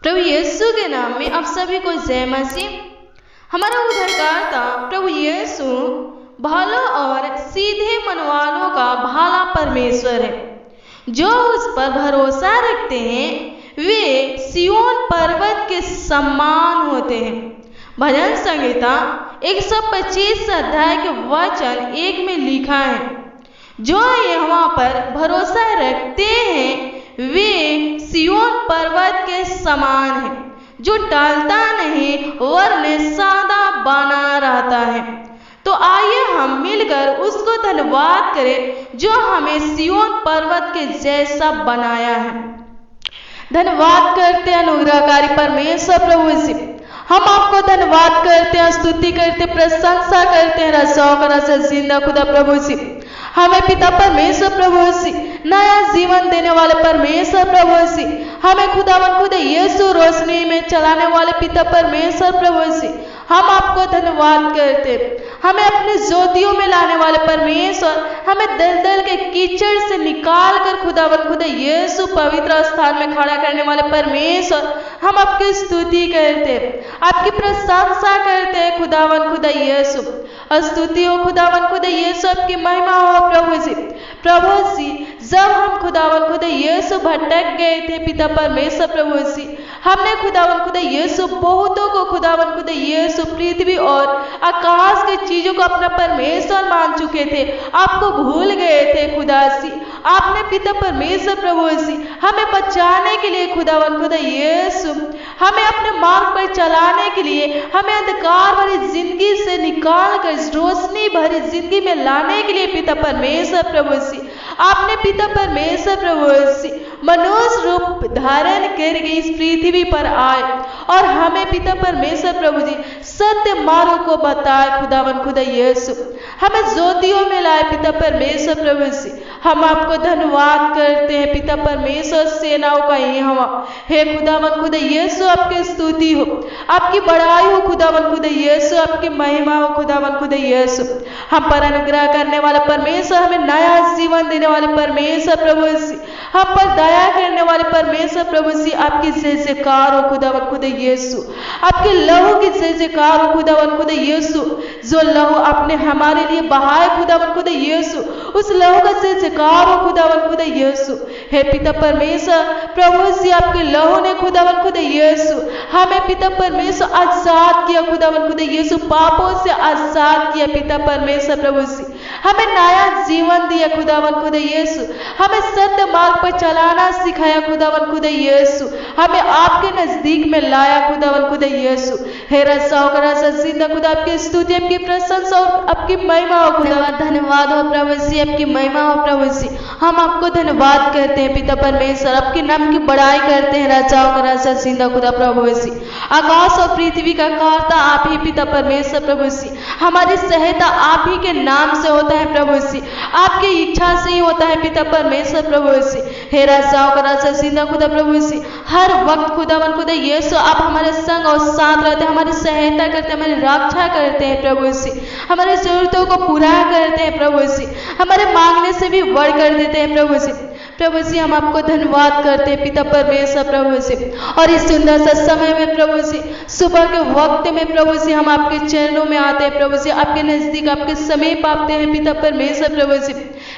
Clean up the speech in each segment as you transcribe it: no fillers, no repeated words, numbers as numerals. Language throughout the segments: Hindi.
प्रभु यीशु के नाम में आप सभी को जय मसीह। हमारा उद्धारकर्ता प्रभु यीशु भला और सीधे मन वालों का भला परमेश्वर है। जो उस पर भरोसा रखते हैं वे सिय्योन पर्वत के समान होते हैं। भजन संहिता 125 अध्याय के वचन 1 में लिखा है, जो यहोवा पर भरोसा रखते हैं वे सिय्योन पर्वत के समान है, जो टलता नहीं वरन सदा बना रहता है। तो आइए हम मिलकर उसको धन्यवाद करें जो हमें सिय्योन पर्वत के जैसा बनाया है। धन्यवाद करते हैं अनुग्रहकारी परमेश्वर प्रभु यीशु, हम आपको धन्यवाद करते हैं, स्तुति करते, प्रशंसा करते हैं। रसाओं का रस जिंदा खुदा प्रभु यीशु, हमें पिता परमेश्वर प्रभु यीशु नया जीवन देने वाले परमेश्वर प्रभु यीशु, हमें खुदावन खुदा यीशु रोशनी में चलाने वाले पिता परमेश्वर प्रभु यीशु, हम आपको धन्यवाद करते। हमें अपने ज्योतियों में लाने वाले परमेश्वर, हमें दलदल के कीचड़ से निकाल कर खुदावन खुदा यीशु पवित्र स्थान में खड़ा करने वाले परमेश्वर, हम आपकी स्तुति करते, आपकी प्रशंसा करते हैं खुदावन खुदा यीशु। स्तुति हो खुदावन खुदा यीशु, आपकी महिमा हो प्रभु जी। प्रभु जी, जब हम खुदावन खुदा यीशु भटक गए थे पिता परमेश्वर प्रभु जी, हमने खुदावन खुदा यीशु बहुतों को खुदावन खुदा यीशु पृथ्वी और आकाश की चीजों को अपना परमेश्वर मान चुके थे, आपको भूल गए थे खुदा सी। आपने पिता परमेश्वर प्रभु जी हमें बचाने के लिए खुदावन खुदा यीशु, हमें अपने मार्ग पर चलाने के लिए, हमें अंधकार भरी जिंदगी से निकाल कर रोशनी भरी जिंदगी में लाने के लिए पिता परमेश्वर प्रभु जी, आपने पिता परमेश्वर प्रभु जी मनुष्य रूप धारण करके इस पृथ्वी पर आए और हमें पिता परमेश्वर प्रभु जी सत्य मार्ग को बताए खुदावन खुदा यीशु, हमें ज्योतियों में लाए पिता परमेश्वर प्रभु जी। हम आपको धन्यवाद करते हैं पिता परमेश्वर सेनाओं का यहोवा, हे खुदावन खुदा यीशु, आपकी स्तुति हो, आपकी बड़ाई हो खुदावन खुदा यीशु, आपकी महिमा हो खुदावन खुदा यीशु। हम पर अनुग्रह करने वाला परमेश्वर, हमें नया जीवन देने वाले परमेश्वर प्रभु जी, हम पर दया करने वाले परमेश्वर प्रभु जी, आपकी जय जयकार हो खुदावन खुदा यीशु, आपके लहू की जय जयकार हो खुदावन खुदा यीशु। जो लहू आपने हमारे लिए बहाए खुदावन खुदा यीशु, उस लहू का जय जयकार हो खुदावन खुदा यीशु। हे पिता परमेश्वर प्रभु जी, आपके लहू ने खुदावन खुदा यीशु हमें पिता परमेश्वर आजाद किया खुदावन खुदा यीशु, पापों से आजाद किया पिता परमेश्वर प्रभु जी, हमें नया जीवन दिया खुदावन खुदा यीशु, हमें सत्य मार्ग पर चलाना सिखाया खुदावन खुदा यीशु, हमें आपके नजदीक में लाया खुदावन खुदा यीशु। हे रसाओं का रसा जिंदा खुदा, आपकी स्तुति, आपकी प्रशंसा और आपकी महिमा हो खुदा। धन्यवाद हो प्रभु जी, आपकी महिमा हो प्रभु जी। हम आपको धन्यवाद करते हैं पिता परमेश्वर, आपके नाम की बड़ाई करते हैं। राजाओं का राजा जिंदा खुदा प्रभु जी, आकाश और पृथ्वी का कर्ता आप ही पिता परमेश्वर प्रभु जी, हमारी सहायता आप ही के नाम से होता है प्रभु जी, आपकी इच्छा से ही होता है पिता परमेश्वर प्रभु जी। हे राजाओं का राजा जिंदा खुदा प्रभु जी, हर वक्त खुदावन खुदा यीशु आप हमारे संग और साथ रहते हैं, हमारी सहायता करते हैं, हमारी रक्षा करते हैं प्रभु जी, हमारी जरूरतों को पूरा करते हैं प्रभु जी, हमारे मांगने से भी बढ़ कर देते हैं प्रभु जी। प्रभु जी, हम आपको धन्यवाद करते हैं पिता परमेश्वर प्रभु जी, और इस सुंदर सा समय में प्रभु जी, सुबह के वक्त में प्रभु जी हम आपके चरणों में आते हैं प्रभु जी, आपके नजदीक आपके समीप आते हैं पिता परमेश्वर प्रभु जी।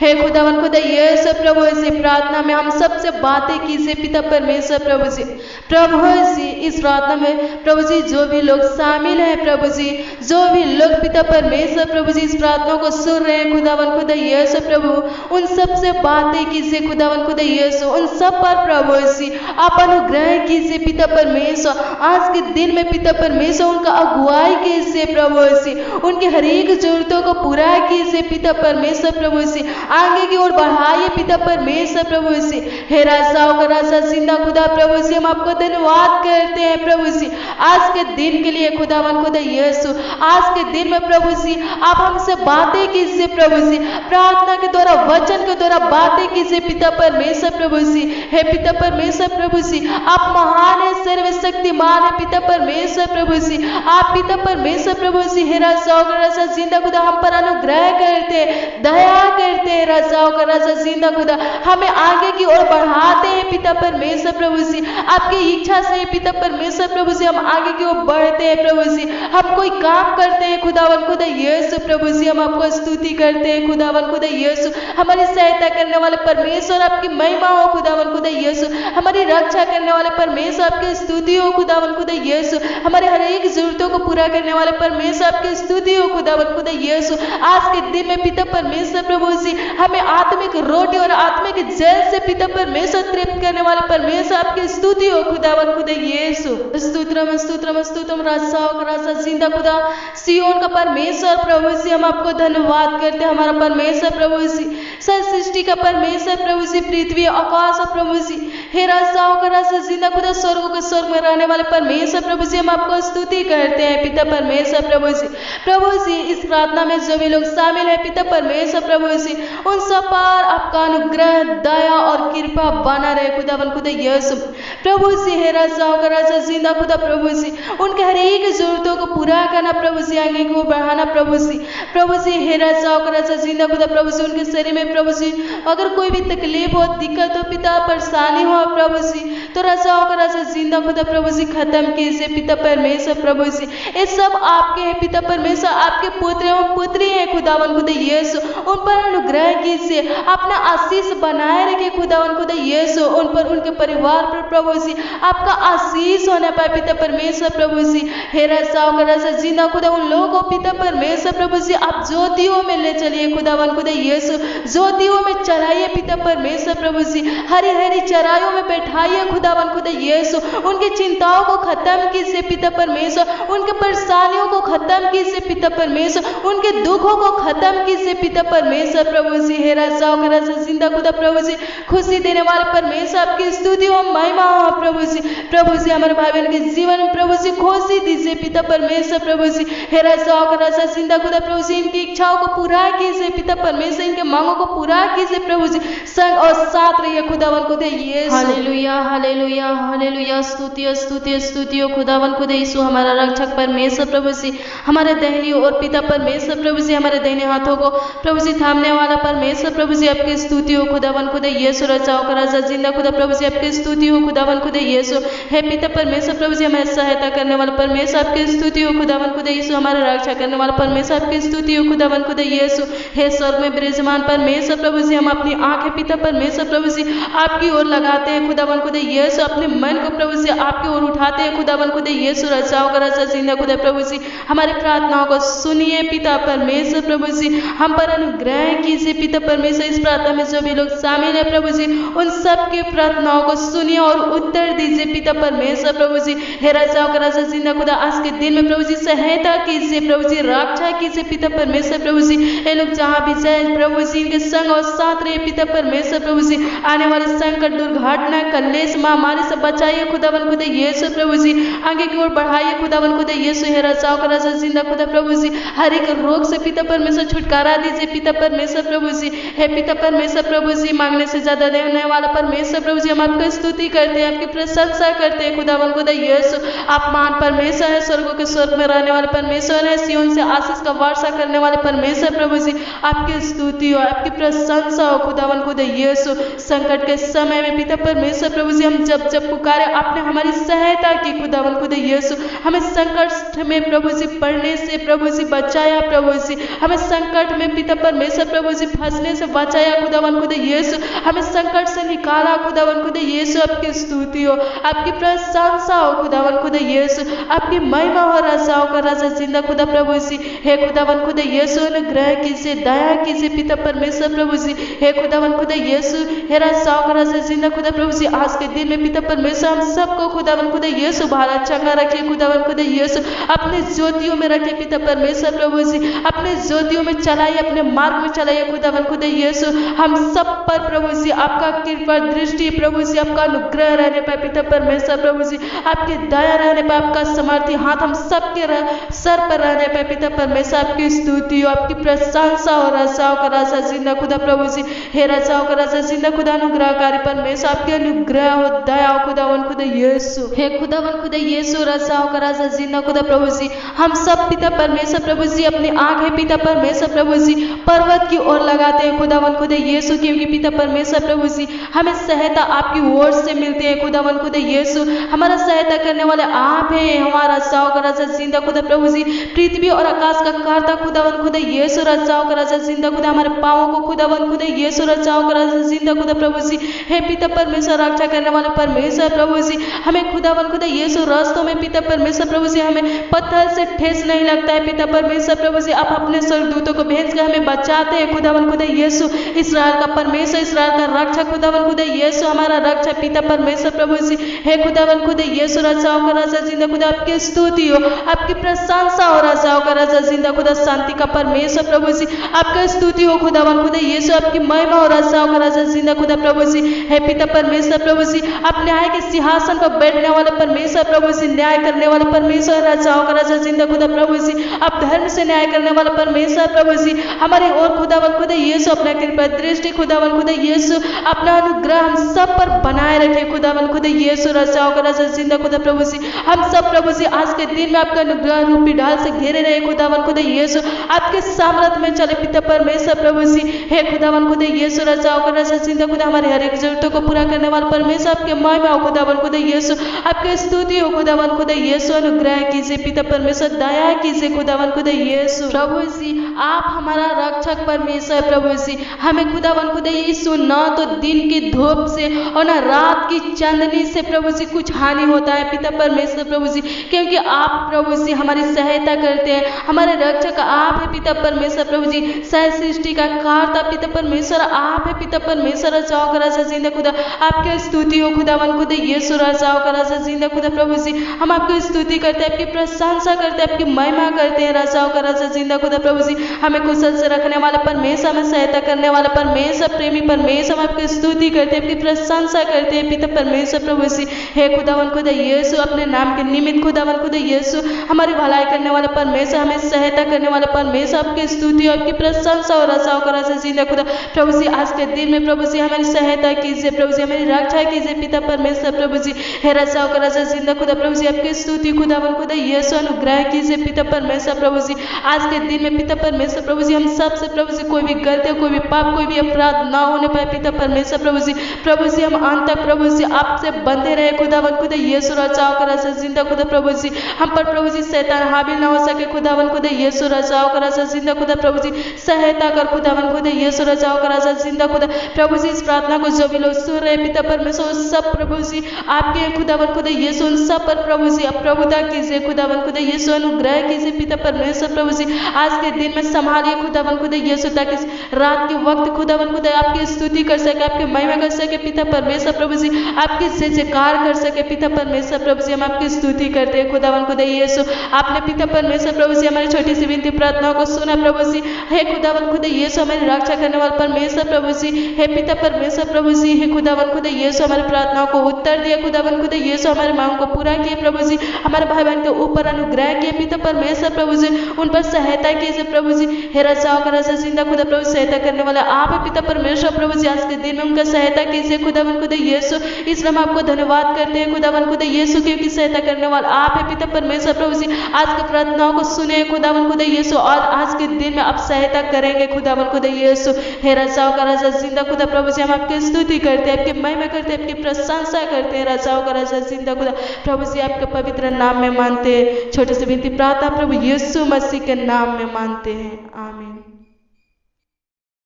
हे खुदावन खुदा यीशु प्रभु जी, प्रार्थना में हम सबसे बातें कीजिए पिता परमेश्वर प्रभु जी। प्रभु जी, इस प्रार्थना में प्रभु जी जो भी लोग शामिल हैं प्रभु जी, जो भी लोग पिता परमेश्वर प्रभु जी इस प्रार्थना को सुन रहे हैं खुदावन खुदा यीशु प्रभु, उन सबसे बातें कीजिए खुदावन खुदा यीशु, उन सब पर प्रभु जी आप अनुग्रह कीजिए पिता परमेश्वर। आज के दिन में पिता परमेश्वर उनका अगुवाई कीजिए प्रभु जी, उनकी हर एक जरूरतों को पूरा कीजिए पिता परमेश्वर प्रभु जी, आगे की ओर बढ़ाइए पिता परमेश्वर प्रभु जी। हे राजाओं का राजा जिंदा खुदा प्रभु जी, हम आपको धन्यवाद करते हैं प्रभु जी आज के दिन के लिए खुदावन खुदा यीशु। आज के दिन में प्रभु जी आप हमसे बातें कीजिए प्रभु जी, प्रार्थना के द्वारा वचन के द्वारा बातें कीजिए पिता परमेश्वर प्रभु जी। हे पिता परमेश्वर प्रभु जी, आप महान है, सर्वशक्तिमान है पिता परमेश्वर प्रभु जी, आप पिता परमेश्वर प्रभु जी। हे राजाओं का राजा जिंदा खुदा हम पर अनुग्रह करते, दया करते करते हैं राजाओं का राजा जिंदा खुदा, हमें आगे की ओर बढ़ाते हैं पिता परमेश्वर प्रभु जी। आपकी इच्छा से पिता परमेश्वर प्रभु जी हम आगे की ओर बढ़ते हैं प्रभु जी। हम कोई काम करते हैं खुदावन खुदा यीशु प्रभु जी, हम आपको स्तुति करते हैं खुदावन खुदा यीशु। हमारी सहायता करने वाले परमेश्वर आपकी महिमा हो खुदावन खुदा यीशु। हमारी रक्षा करने वाले परमेश्वर आपकी स्तुति हो खुदावन खुदा यीशु। हमारे हर एक जरूरतों को पूरा करने वाले परमेश्वर आपकी स्तुति हो खुदावन खुदा यीशु। आज के दिन में पिता परमेश्वर प्रभु जी हमें आत्मिक रोटी और आत्मिक जल से पिता परमेश्वर तृप्त करने वाले परमेश्वर आपकी स्तुति हो खुदावन खुदा यीशु। स्तोत्रम स्तोत्रम स्तोत्रम राजाओं का राजा जिंदा खुदा, सियोन का परमेश्वर प्रभु जी हम आपको धन्यवाद करते हैं। हमारा परमेश्वर प्रभु जी, सब सृष्टि का परमेश्वर प्रभु जी, पृथ्वी आकाश प्रभु जी, हे राजाओं का राजा जिंदा खुदा, स्वर्गों के स्वर्ग में रहने वाले परमेश्वर प्रभु जी हम आपको स्तुति करते हैं पिता परमेश्वर प्रभु जी। प्रभु जी इस प्रार्थना में जो भी लोग शामिल है पिता परमेश्वर प्रभु जी, उन सब पर आपका अनुग्रह दया और कृपा बना रहे खुदावन खुदा यीशु। प्रभु जी हे राजाओं का राजा जिंदा खुदा प्रभु जी, उनके हर एक जरूरतों को पूरा करना प्रभु जी, आगे को बढ़ाना प्रभु जी। प्रभु जी हे राजाओं का राजा जिंदा खुदा प्रभु जी, उनके शरीर में प्रभु जी अगर कोई भी तकलीफ हो, दिक्कत हो पिता, परेशानी हो प्रभु जी, तो राजाओं का राजा जिंदा खुदा प्रभु जी खत्म कीजिए पिता परमेश्वर प्रभु जी। ये सब आपके हैं पिता परमेश्वर, आपके पुत्र एवं पुत्री है खुदावन खुदा यीशु। उन पर अनुग्रह कीजिए, अपना आशीष बनाए रखिए खुदावन खुदा यीशु। उन पर, उनके परिवार पर प्रभु जी आपका आशीष होना पाए पिता परमेश्वर प्रभु जी। हे राजाओं का राजा जिंदा खुदा, उन लोगों को पिता परमेश्वर प्रभु जी आप ज्योतियों में ले चलिए खुदावन खुदा यीशु, ज्योतियों में चलाइए पिता परमेश्वर प्रभु जी। हरी हरी चराइयों में बैठाइए खुदावन खुदा यीशु। उनकी चिंताओं को खत्म कीजिए पिता परमेश्वर, उनके परेशानियों को खत्म कीजिए पिता परमेश्वर, उनके दुखों को खत्म कीजिए पिता परमेश्वर प्रभु जी। हे राजाओं का राजा जिंदा खुदा प्रभु जी, खुशी देने वाले परमेश्वर आपकी स्तुति हो, महिमा हो प्रभु जी। प्रभु जी हमारे भाई बहन के जीवन में प्रभु जी खुशी दीजिए पिता परमेश्वर प्रभु जी। हे राजाओं का राजा जिंदा खुदा प्रभु जी, इनकी इच्छाओं को पूरा कीजिए पिता परमेश्वर, इनके मांगों को पूरा कीजिए प्रभु जी। संग और साथ रहिए खुदावन खुदा यीशु। हालेलुया हालेलुया हालेलुया, स्तुति स्तुति स्तुति खुदावन खुदा यीशु, हमारा रक्षक परमेश्वर प्रभु जी, हमारे दाहिनी और पिता परमेश्वर प्रभु जी, हमारे दाहिने हाथों को प्रभु जी थामने वाला परमेश्वर प्रभु जी आपकी स्तुति हो खुदावन खुदा यीशु। राजाओं का राजा जिंदा खुदा प्रभु जी आपकी स्तुति हो खुदावन खुदा यीशु। हे पिता परमेश्वर प्रभु जी, हमारी सहायता करने वाला परमेश्वर आपकी स्तुति हो खुदावन खुदा यीशु। हमारा रक्षा करने वाला परमेश्वर आपकी स्तुति हो खुदावन खुदा यीशु। हे स्वर्ग में विराजमान परमेश्वर प्रभु जी, हम अपनी आंखें पिता परमेश्वर प्रभु जी आपकी ओर लगाते हैं खुदावन खुदा यीशु। अपने मन को प्रभु जी आपकी ओर उठाते हैं खुदावन खुदा यीशु। राजाओं का राजा जिंदा खुदा प्रभु जी, हमारी प्रार्थनाओं को सुनिए पिता परमेश्वर प्रभु जी, हम पर अनुग्रह कीजिए पिता परमेश्वर। इस प्रार्थना में जो भी लोग शामिल है प्रभु जी, उन सब की प्रार्थनाओं को सुनिए और उत्तर दीजिए पिता परमेश्वर प्रभु जी। हे राजाओं का राजा जिंदा खुदा, आज के दिन में प्रभु जी सहायता कीजिए प्रभु जी, रक्षा कीजिए पिता परमेश्वर प्रभु जी। ये लोग जहाँ भी जाए प्रभु जी, इनके संग और साथ रहे पिता परमेश्वर प्रभु जी। आने वाले संकट, दुर्घटना, कलेश, महामारी से बचाइए खुदावन खुदा यीशु प्रभु जी, आगे की ओर बढ़ाइए खुदावन खुदा यीशु। हे राजाओं का राजा जिंदा खुदा प्रभु जी, हर एक रोग से पिता परमेश्वर छुटकारा दीजिए पिता परमेश्वर प्रभु जी। हे पिता परमेश्वर प्रभु जी, मांगने से ज्यादा देने वाला परमेश्वर प्रभु जी, हम आपकी स्तुति करते हैं, आपकी प्रशंसा करते हैं खुदावन खुदा यीशु। आप महान परमेश्वर है, स्वर्गों के स्वर्ग में रहने वाले परमेश्वर है, सियोन से आशीष का वर्षा करने वाले परमेश्वर प्रभु जी, आपकी स्तुति हो, आपकी प्रशंसा हो खुदावन खुदा यीशु। संकट के समय में पिता परमेश्वर प्रभु जी, हम जब जब पुकारे आपने हमारी सहायता की खुदावन खुदा यीशु। हमें संकट में प्रभु जी पड़ने से प्रभु जी बचाया प्रभु जी, हमें संकट में पिता परमेश्वर प्रभु जी फंसने से बचाया खुदावन खुदा यीशु। हमें संकट से निकाला खुदावन खुदा यीशु। आपकी स्तुति हो, आपकी प्रशंसा हो खुदावन खुदा यीशु, आपकी महिमा हो राजाओं का राजा जिंदा खुदा प्रभु जी। हे खुदावन खुदा यीशु, अनुग्रह कीजिए, दया कीजिए पिता परमेश्वर प्रभु जी। हे खुदावन खुदा यीशु, हे राजाओं का राजा जिंदा खुदा प्रभु जी, आज के दिन में पिता परमेश्वर हम सबको खुदावन खुदा यीशु भाला चंगा रखिए खुदावन खुदा यीशु। अपने ज्योतियों में रखिए पिता परमेश्वर प्रभु जी, अपने ज्योतियों में चलाइए, अपने मार्ग में चलाइए खुदावन खुदा यीशु। हम सब पर प्रभु जी आपका कृपा दृष्टि प्रभु जी, आपका अनुग्रह रहने पाए पिता परमेश्वर परमेश्वर प्रभु जी आपकी दया रहने पर, आपका समर्थी हाथ हम सबके सर पर रहने पर पिता परमेश्वर आपकी स्तुति हो, आपकी प्रशंसा हो रजाओं का राजा जिंदा खुदा प्रभु जी। हे रजाओं का राजा जिंदा खुदा अनुग्रहकारी परमेश्वर आपके अनुग्रह हो, दया हो खुदावन खुदा यीशु। हे खुदावन खुदा यीशु रजाओं का राजा जिंदा खुदा प्रभु जी हम सब पिता परमेश्वर प्रभु जी अपनी आंखें पिता परमेश्वर प्रभु जी पर्वत की ओर लगाते हैं खुदावन खुदा यीशु, क्योंकि पिता परमेश्वर प्रभु जी हमें सहायता आपकी ओर से मिलती है खुदावन खुदा यीशु। हमारा सहायता करने वाले आप हैं, हमारा रजाओं का राजा जिंदा खुदा प्रभु जी पृथ्वी और आकाश का कर्ता खुदावन खुदा यीशु रजाओं का राजा जिंदा खुदा हमारे पाँवों को खुदावन खुदा यीशु रजाओं का राजा जिंदा खुदा प्रभु जी। हे पिता परमेश्वर रक्षा करने वाले परमेश्वर प्रभु जी हमें खुदावन खुदा यीशु रास्तों में पिता परमेश्वर प्रभु जी हमें पत्थर से ठेस नहीं लगता है पिता परमेश्वर प्रभु जी। आप अपने स्वर्गदूतों को भेज कर हमें बचाते हैं खुदावन खुदा यीशु। इस्राएल का परमेश्वर, इस्राएल का रक्षक खुदावन खुदा यीशु हमारा रक्षक पिता परमेश्वर प्रभु जी। हे खुदावन खुदा यीशु रजाओं का राजा जिंदा खुदा आपकी स्तुति हो, आपकी प्रशंसा हो रजाओं का राजा जिंदा खुदा शांति का परमेश्वर प्रभु जी आपका स्तुति हो खुदावन खुदा यीशु, आपकी महिमा हो रजाओं का राजा जिंदा खुदा प्रभु जी। हे पिता परमेश्वर प्रभु जी आप न्याय के सिंहासन पर बैठने वाले परमेश्वर प्रभु जी, न्याय करने वाले परमेश्वर रजाओं का राजा जिंदा खुदा प्रभु जी, आप धर्म से न्याय करने वाला परमेश्वर प्रभु जी हमारे और खुदावन खुदा यीशु अपना कृपा दृष्टि खुदावन खुदा यीशु अपना अनुग्रह हम सब पर बनाए रखे खुदावन खुदा यीशु रजाओं का राजा जिंदा खुदा प्रभु जी। हम सब प्रभु जी आज के दिन में आपका अनुग्रह रूपी ढाल से घेरे रहे खुदावन खुदा यीशु, आपके सामर्थ्य में चले पिता परमेश्वर प्रभु जी। हे खुदावन खुदा यीशु रजाओं का राजा जिंदा खुदा हमारे हर एक जरूरतों को पूरा करने वाला परमेश्वर आपके महिमा हो खुदावन खुदा यीशु, आपके स्तुति हो खुदावन खुदा यीशु। अनुग्रह कीजिए पिता परमेश्वर, दया कीजिए खुदावन खुदा यीशु प्रभु जी। आप हमारा रक्षक परमेश्वर प्रभु जी, हमें खुदावन खुदा यीशु न तो दिन की धूप से और न रात की चांदनी से प्रभु जी कुछ हानि होता है पिता परमेश्वर प्रभु जी, क्योंकि आप प्रभु जी हमारी सहायता करते हैं। हमारे रक्षक आप है पिता परमेश्वर प्रभु जी, सह सृष्टि का कर्ता पिता परमेश्वर आप है पिता परमेश्वर रजाओं का राजा जिंदा खुदा आपकी स्तुति हो खुदावन खुदा यीशु रजाओं का राजा जिंदा खुदा प्रभु जी। हम आपकी स्तुति करते हैं, आपकी प्रशंसा करते हैं, आपकी महिमा करते हैं रजाओं का राजा जिंदा खुदा प्रभु जी। हमें कुशल से रखने वाला परमेश्वर, हमें सहायता करने वाला परमेश्वर, प्रेमी परमेश्वर, हम आपकी स्तुति करते हैं, आपकी प्रशंसा करते हैं पिता परमेश्वर प्रभु जी। हे खुदावन खुदा यीशु अपने नाम के निमित्त खुदावन खुदा यीशु हमारी भलाई करने वाला परमेश्वर, हमें सहायता करने वाला परमेश्वर, आपकी स्तुति और आपकी प्रशंसा और रजाओं का राजा जिंदा खुदा प्रभु जी। आज के दिन में प्रभु जी हमारी सहायता कीजिए प्रभु जी, हमारी रक्षा कीजिए पिता परमेश्वर प्रभु जी। हे रजाओं का राजा जिंदा खुदा प्रभु जी आपकी स्तुति खुदावन खुदा यीशु, अनुग्रह कीजिए पिता परमेश्वर प्रभु जी। आज के दिन में पिता परमेश्वर प्रभु जी हम सब से प्रभु जी कोई भी गलती, कोई भी पाप, कोई भी अपराध ना होने पाए पिता परमेश्वर प्रभु जी। प्रभु जी हम अंत तक प्रभु जी आपसे बंधे रहे खुदावन खुदा यीशु रजाओं का राजा जिंदा खुदा प्रभु जी। हम पर प्रभु जी शैतान हावी ना हो सके खुदावन खुदा यीशु रजाओं का राजा जिंदा खुदा प्रभु जी। सहायता कर खुदावन खुदा यीशु रजाओं का राजा जिंदा खुदा प्रभु जी। इस प्रार्थना को जो भी लोग सुन रहे पिता परमेश्वर सब प्रभु जी आपके खुदावन खुदा यीशु उन सब पर प्रभु जी आप प्रभुता कीजिए खुदावन खुदा यीशु, अनुग्रह कीजिए पिता परमेश्वर प्रभु जी। आज के दिन में संभालिए खुदावन खुदा यीशु, ताकि रात के वक्त खुदावन खुदा आपकी स्तुति कर सके, आपकी महिमा कर सके पिता परमेश्वर प्रभु जी, आपकी जय जयकार कर सके पिता परमेश्वर प्रभु जी। हम आपकी स्तुति करते हैं खुदावन खुदा यीशु। आपने पिता परमेश्वर प्रभु जी हमारी छोटी सी विनती प्रार्थनाओं को सुना प्रभु जी। हे खुदावन खुदा यीशु हमारी रक्षा करने वाला परमेश्वर प्रभु जी। हे पिता परमेश्वर प्रभु जी, हे खुदावन खुदा यीशु हमारी प्रार्थनाओं को उत्तर दिया खुदावन खुदा यीशु, हमारे मांग को पूरा किए प्रभु जी। हमारे भाई बहन के ऊपर अनुग्रह किए पिता परमेश्वर प्रभु जी, उन पर सहायता कीजिए प्रभु जी। हे रजाओं का राजा जिंदा खुदा प्रभु सहायता करने वाला आप है पिता परमेश्वर प्रभु जी। आज के दिन में उनका सहायता कीजिए खुदावन खुदा यीशु। इसलिए हम आपको धन्यवाद करते हैं खुदावन खुदा यीशु, क्योंकि सहायता करने वाला आप है पिता परमेश्वर प्रभु जी। आज की प्रार्थनाओं को सुने खुदावन खुदा यीशु, और आज के दिन में आप सहायता करेंगे खुदावन खुदा यीशु। हे रजाओं का राजा जिंदा खुदा प्रभु जी हम आपकी स्तुति करते हैं, आपकी महिमा करते हैं, आपकी प्रशंसा करते हैं रजाओं का राजा जिंदा खुदा प्रभु जी। आपके पवित्र नाम में मानते हैं, छोटे से विनती प्रार्थना प्रभु यीशु मसीह के नाम में मानते हैं, आमीन।